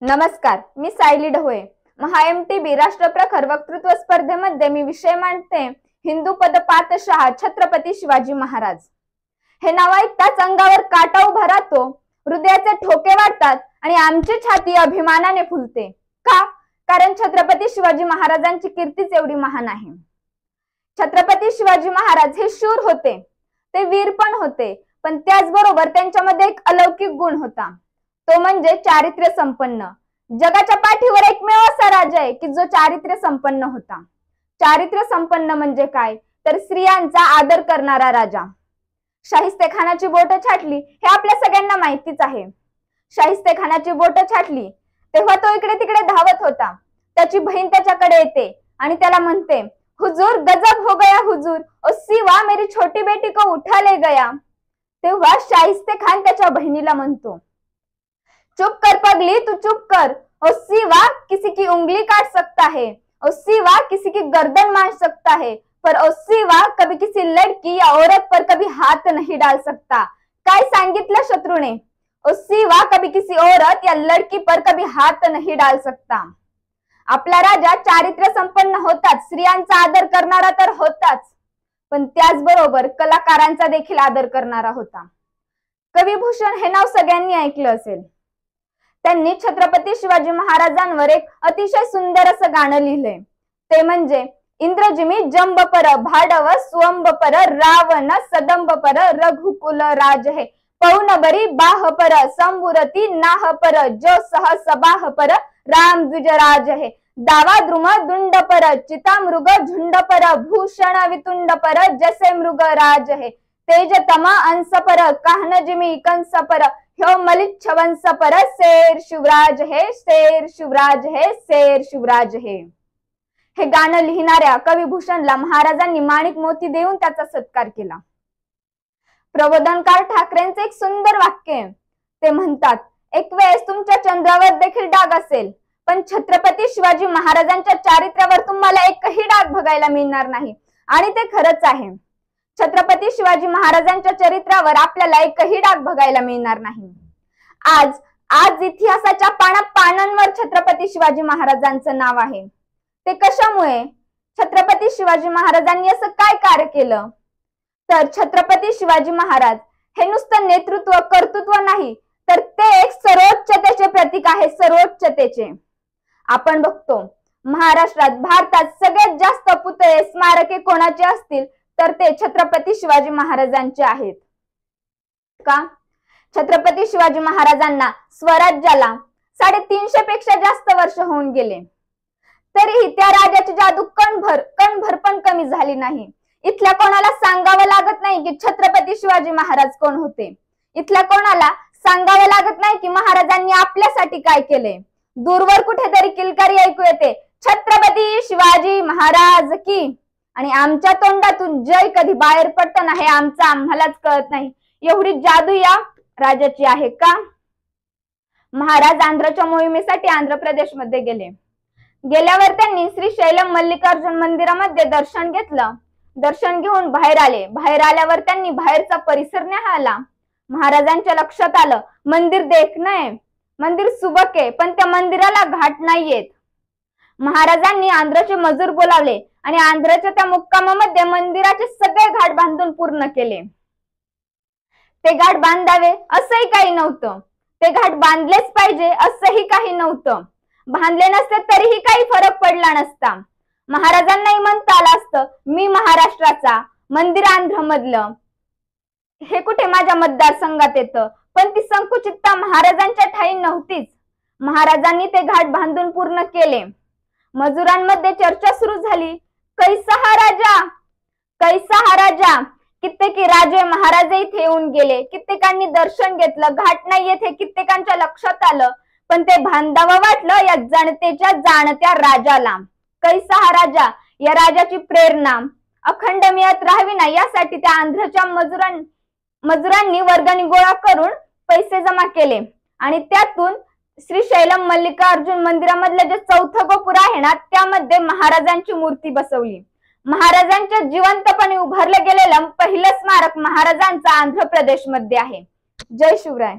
नमस्कार, मी सायली ढवळे. MTB राष्ट्रप्रखर वक्तृत्व स्पर्धेमध्ये मी विषय मांडते हिंदू पदपातशाह छत्रपती शिवाजी महाराज. हे नाव ऐकताच अंगावर काटा उभा राहतो, हृदयाचे ठोके वाढतात आणि आमची छाती अभिमानाने फुलते. का? कारण छत्रपती शिवाजी महाराजांची कीर्तीच एवढी महान आहे. छत्रपती शिवाजी महाराज हे शूर होते, ते वीर पण होते, पण त्याचबरोबर त्यांच्यामध्ये एक अलौकिक गुण होता, तो म्हणजे चारित्र्य संपन्न. जगाच्या पाठीवर एकमेव असा राजा आहे की जो चारित्र्य संपन्न होता. चारित्र्य संपन्न म्हणजे काय? तर स्त्रियांचा आदर करणारा राजा. शाहिस्तेखानाची बोट छाटली हे आपल्या सगळ्यांना माहितीच आहे. शाहिस्तेखानाची बोट छाटली तेव्हा तो इकडे तिकडे धावत होता. त्याची बहीण त्याच्याकडे येते आणि त्याला म्हणते, हुजूर गजब हो गया हुजूर, ओ सिवा मेरी छोटी बेटी को उठा ले गया. तेव्हा शाहिस्तेखान त्याच्या बहिणीला म्हणतो, चुप कर पगली, तू चुप कर. ओ सिवा किसी की उंगली काट सकता है, ओ सिवा किसी की गर्दन मार सकता है, पर ओ सिवा कभी किसी लड़की या औरत पर कभी हाथ नहीं डाल सकता. काय सांगितलं शत्रूने? ओ सिवा कभी किसी औरत या लड़की पर कभी हाथ नहीं डाल सकता. आपला राजा चारित्र्य संपन्न होताच, स्त्रियांचा आदर करणारा तर होताच, पण त्याचबरोबर कलाकारांचा देखील आदर करणारा होता. कविभूषण हे नाव सगळ्यांनी ऐकलं असेल. त्यांनी छत्रपती शिवाजी महाराजांवर एक अतिशय सुंदर असं गाणं लिहिलंय, ते म्हणजे इंद्रजिमी जंबपर भाडव स्वंबपर रावण सदंबपर रघुकुल राज हे पौनबरी बाहपर संबुरती नाहपर जो सह सबाहपर राम द्विजराज हे दावा द्रुम दुंडपर चितामृग झुंडपर भूषण वितुंडपर जसे मृग राज हे तेजतमा अंसपर काहनजिमी कंसपर ह्यो मलिच्छ वंशपर शेर शिवराज हे शेर शिवराज हे शेर शिवराज हे. हे गाणं लिहिणाऱ्या कविभूषणला महाराजांनी माणिक मोती देऊन त्याचा सत्कार केला. प्रबोधनकार ठाकरेंचे एक सुंदर वाक्य आहे, ते म्हणतात, एक वेळेस तुमच्या चंद्रावर देखील डाग असेल, पण छत्रपती शिवाजी महाराजांच्या चारित्र्यावर तुम्हाला एकही डाग बघायला मिळणार नाही. आणि ते खरंच आहे. छत्रपती शिवाजी महाराजांच्या चरित्रावर आपल्याला एकही डाग बघायला मिळणार नाही. आज इतिहासाच्या पानांवर छत्रपती शिवाजी महाराजांचं नाव आहे. ते कशामुळे? छत्रपती शिवाजी महाराजांनी असं काय कार्य केलं? तर छत्रपती शिवाजी महाराज हे नुसतं नेतृत्व कर्तृत्व नाही, तर ते एक सर्वोच्चतेचे प्रतीक आहे. सर्वोच्चतेचे आपण बघतो महाराष्ट्रात, भारतात सगळ्यात जास्त पुतळे स्मारके कोणाचे असतील तर ते छत्रपती शिवाजी महाराजांचे आहेत. का? छत्रपती शिवाजी महाराजांना स्वराज्याला 350 पेक्षा जास्त वर्ष होऊन गेले, तरीही त्या राजाची जादू कणभर पण कमी झाली नाही. इथल्या कोणाला सांगावं लागत नाही की छत्रपती शिवाजी महाराज कोण होते. इथल्या कोणाला सांगावं लागत नाही की महाराजांनी आपल्यासाठी काय केले. दूरवर कुठेतरी किलकारी ऐकू येते, छत्रपती शिवाजी महाराज की, आणि आमच्या तोंडातून जय कधी बाहेर पडतं ना हे आम्हालाच कळत नाही. एवढी जादू या राजाची आहे का? महाराज आंध्रच्या मोहिमेसाठी आंध्र प्रदेश मध्ये गेल्यावर त्यांनी श्री शैलम मल्लिकार्जुन मंदिरामध्ये दर्शन घेतलं. दर्शन घेऊन बाहेर आले. बाहेर आल्यावर त्यांनी बाहेरचा परिसर निहाळला. महाराजांच्या लक्षात आलं, मंदिर देखणं आहे, मंदिर सुबक आहे, पण त्या मंदिराला घाट नाहीयेत. महाराजांनी आंध्रचे मजूर बोलावले आणि आंध्रच्या त्या मुक्कामामध्ये मंदिराचे सगळे घाट बांधून पूर्ण केले. ते घाट बांधावे असंही काही नव्हतं, ते घाट बांधलेच पाहिजे असंही काही नव्हतं. बांधले नसते तरीही काही फरक पडला नसता. महाराजांनाही म्हणता आलं असतं, मी महाराष्ट्राचा, मंदिर आंध्र मधलं, हे कुठे माझ्या मतदारसंघात येतं. पण ती संकुचितता महाराजांच्या ठाई नव्हतीच. महाराजांनी ते घाट बांधून पूर्ण केले. मजुरांमध्ये चर्चा सुरू झाली, कैसा हा राजा, कैसा हा राजा. कित्येकी राजे महाराज इथे येऊन गेले, कित्येकांनी दर्शन घेतलं, घाट नाही येथे कित्येकांच्या लक्षात आलं, पण ते बांधावं वाटलं या जनतेच्या जाणत्या राजाला. कैसा हा राजा या राजाची प्रेरणा अखंड मिळत राहावी ना, यासाठी त्या आंध्रच्या मजुरांनी वर्गणी गोळा करून पैसे जमा केले आणि त्यातून श्री शैलम मल्लिकार्जुन मंदिरामधलं जे चौथं गोपुर आहे ना, त्यामध्ये महाराजांची मूर्ती बसवली. महाराजांच्या जिवंतपणे उभारलं गेलेलं पहिलं स्मारक महाराजांचं आंध्र प्रदेश मध्ये आहे. जय शिवराय.